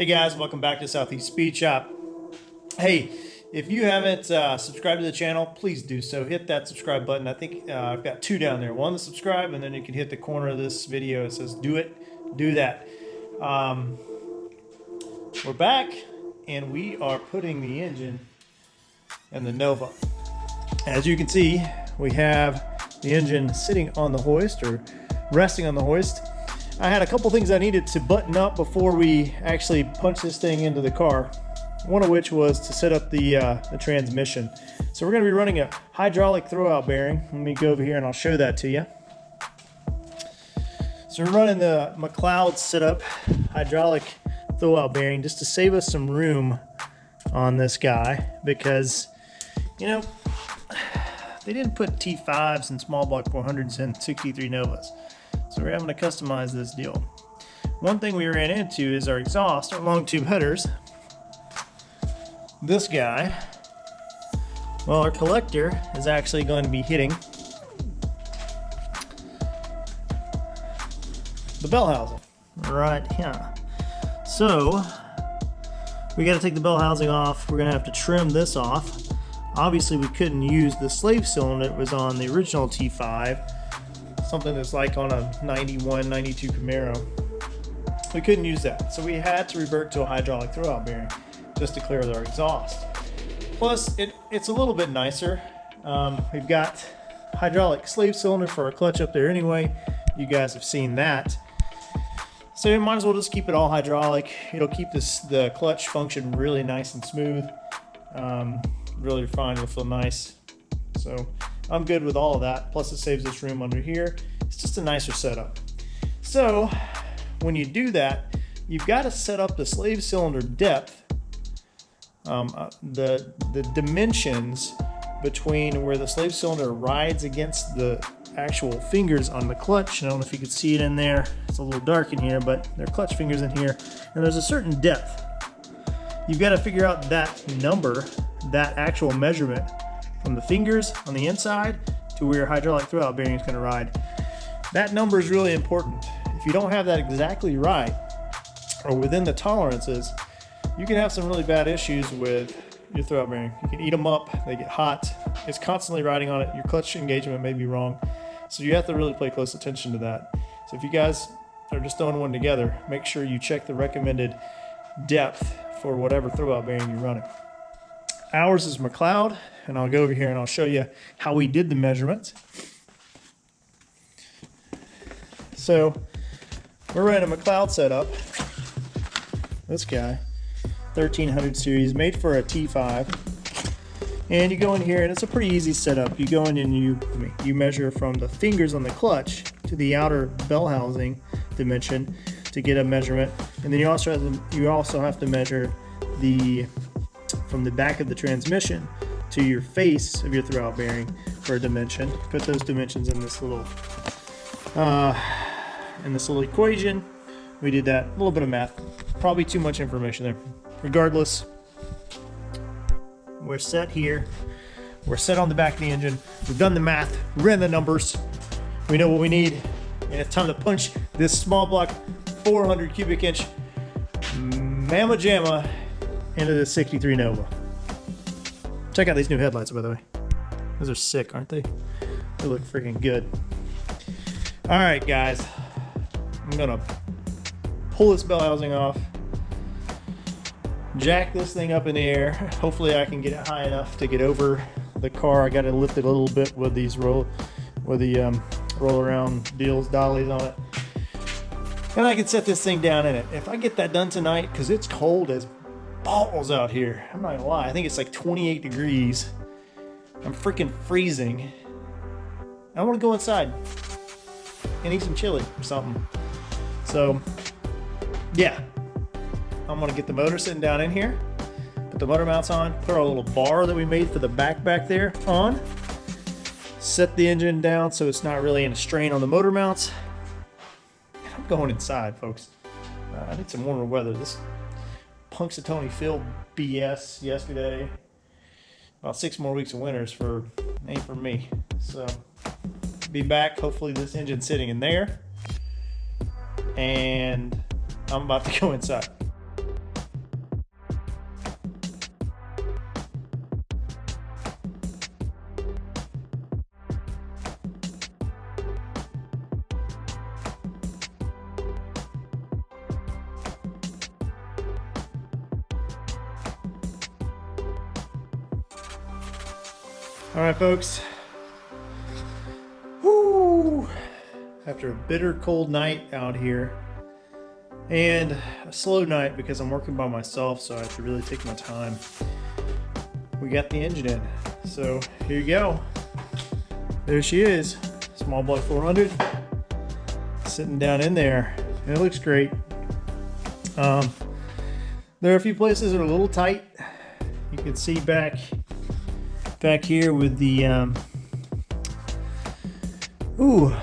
guys, welcome back to Southeast Speed Shop. Hey, if you haven't subscribed to the channel, please do so. Hit that subscribe button. I think I've got two down there. One to subscribe, and then you can hit the corner of this video. It says do it, do that. We're back, and we are putting the engine in the Nova. As you can see, we have the engine sitting on the hoist, or resting on the hoist. I had a couple things I needed to button up before we actually punch this thing into the car. One of which was to set up the transmission. So we're going to be running a hydraulic throwout bearing. Let me go over here and I'll show that to you. So we're running the McLeod setup hydraulic throwout bearing just to save us some room on this guy, because you know they didn't put T5s and small block 400s in 63 Novas. So we're having to customize this deal. One thing we ran into is our exhaust, our long tube headers. This guy, well, our collector is actually going to be hitting the bell housing right here. So we got to take the bell housing off. We're going to have to trim this off. Obviously we couldn't use the slave cylinder that was on the original T5, something that's like on a 91, 92 Camaro. We couldn't use that, so we had to revert to a hydraulic throwout bearing just to clear our exhaust. Plus, it's a little bit nicer. We've got hydraulic slave cylinder for our clutch up there anyway. You guys have seen that. So you might as well just keep it all hydraulic. It'll keep the clutch function really nice and smooth. Really refined, it'll feel nice. So I'm good with all of that. Plus it saves us room under here. It's just a nicer setup. So when you do that, you've got to set up the slave cylinder depth, the dimensions between where the slave cylinder rides against the actual fingers on the clutch. I don't know if you can see it in there. It's a little dark in here, but there are clutch fingers in here, and there's a certain depth. You've got to figure out that number, that actual measurement from the fingers on the inside to where your hydraulic throwout bearing is going to ride. That number is really important. If you don't have that exactly right, or within the tolerances, you can have some really bad issues with your throwout bearing. You can eat them up, they get hot, it's constantly riding on it, your clutch engagement may be wrong. So you have to really pay close attention to that. So if you guys are just throwing one together, make sure you check the recommended depth for whatever throwout bearing you're running. Ours is McLeod, and I'll go over here and I'll show you how we did the measurements. So we're running a McLeod setup. This guy, 1300 series, made for a T5. And you go in here and it's a pretty easy setup. You go in and you measure from the fingers on the clutch to the outer bell housing dimension to get a measurement. And then you also have to measure from the back of the transmission to your face of your throwout bearing for a dimension. Put those dimensions in this little equation. We did that. A little bit of math. Probably too much information there. Regardless, we're set here. We're set on the back of the engine. We've done the math. We ran the numbers. We know what we need. And it's time to punch this small block 400 cubic inch Mamma Jamma into the 63 Nova. Check out these new headlights, by the way. Those are sick, aren't they? They look freaking good. All right, guys. I'm gonna pull this bell housing off, jack this thing up in the air. Hopefully I can get it high enough to get over the car. I gotta lift it a little bit with these roll around dollies on it. And I can set this thing down in it. If I get that done tonight, because it's cold as balls out here. I'm not gonna lie, I think it's like 28 degrees. I'm freaking freezing. I want to go inside and eat some chili or something. So yeah, I'm gonna get the motor sitting down in here, put the motor mounts on, put our little bar that we made for the back there on, set the engine down so it's not really in a strain on the motor mounts. And I'm going inside, folks. I need some warmer weather. This Punxsutawney Phil BS yesterday. About 6 more weeks of winters ain't for me. So be back. Hopefully this engine's sitting in there. And I'm about to go inside. All right, folks. Whoo! After a bitter cold night out here and a slow night because I'm working by myself, so I have to really take my time. We got the engine in. So here you go. There she is. Small block 400 sitting down in there. And it looks great. There are a few places that are a little tight. You can see back here with the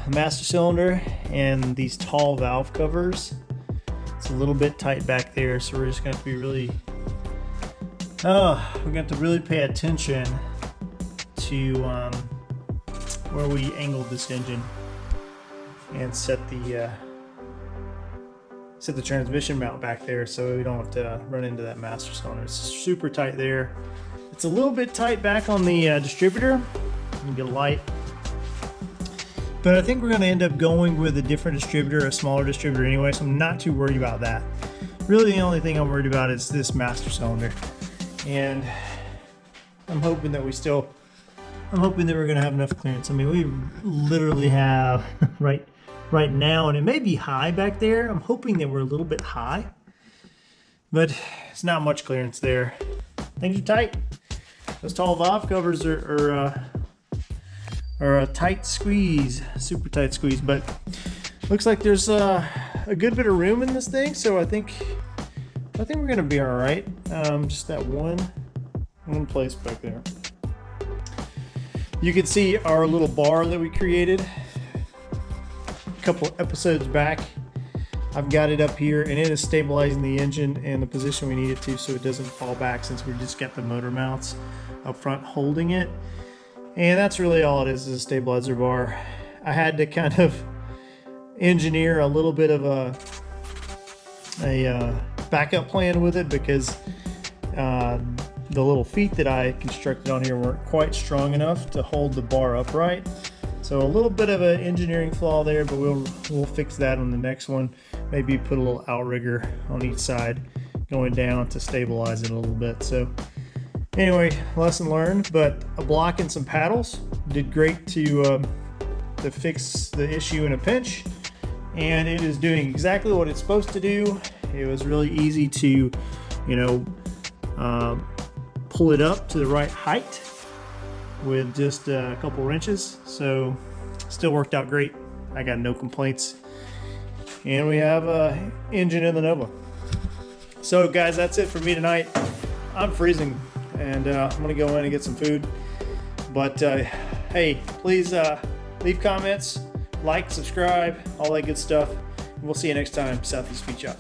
master cylinder and these tall valve covers. It's a little bit tight back there, so we're just going to have to be really we're going to have to really pay attention to where we angled this engine and set the transmission mount back there so we don't have to run into that master cylinder. It's super tight there. It's a little bit tight back on the distributor. You can get a light. But I think we're going to end up going with a different distributor, a smaller distributor anyway, so I'm not too worried about that. Really the only thing I'm worried about is this master cylinder. And I'm hoping that we're going to have enough clearance. I mean, we literally have right now, and it may be high back there. I'm hoping that we're a little bit high, but it's not much clearance there. Things are tight. Those tall valve covers are a tight squeeze, super tight squeeze, but looks like there's a good bit of room in this thing, so I think we're gonna be all right. Just that one place back there. You can see our little bar that we created a couple episodes back. I've got it up here, and it is stabilizing the engine in the position we need it to, so it doesn't fall back, since we just got the motor mounts up front holding it. And that's really all it is a stabilizer bar. I had to kind of engineer a little bit of a backup plan with it, because the little feet that I constructed on here weren't quite strong enough to hold the bar upright. So a little bit of an engineering flaw there, but we'll fix that on the next one. Maybe put a little outrigger on each side going down to stabilize it a little bit. So anyway, lesson learned, but a block and some paddles did great to fix the issue in a pinch, and it is doing exactly what it's supposed to do. It was really easy to, pull it up to the right height with just a couple wrenches, so still worked out great. I got no complaints, and we have a engine in the Nova. So guys, that's it for me tonight. I'm freezing, and I'm gonna go in and get some food, but hey, please leave comments, like, subscribe, all that good stuff. We'll see you next time. Southeast Beach out.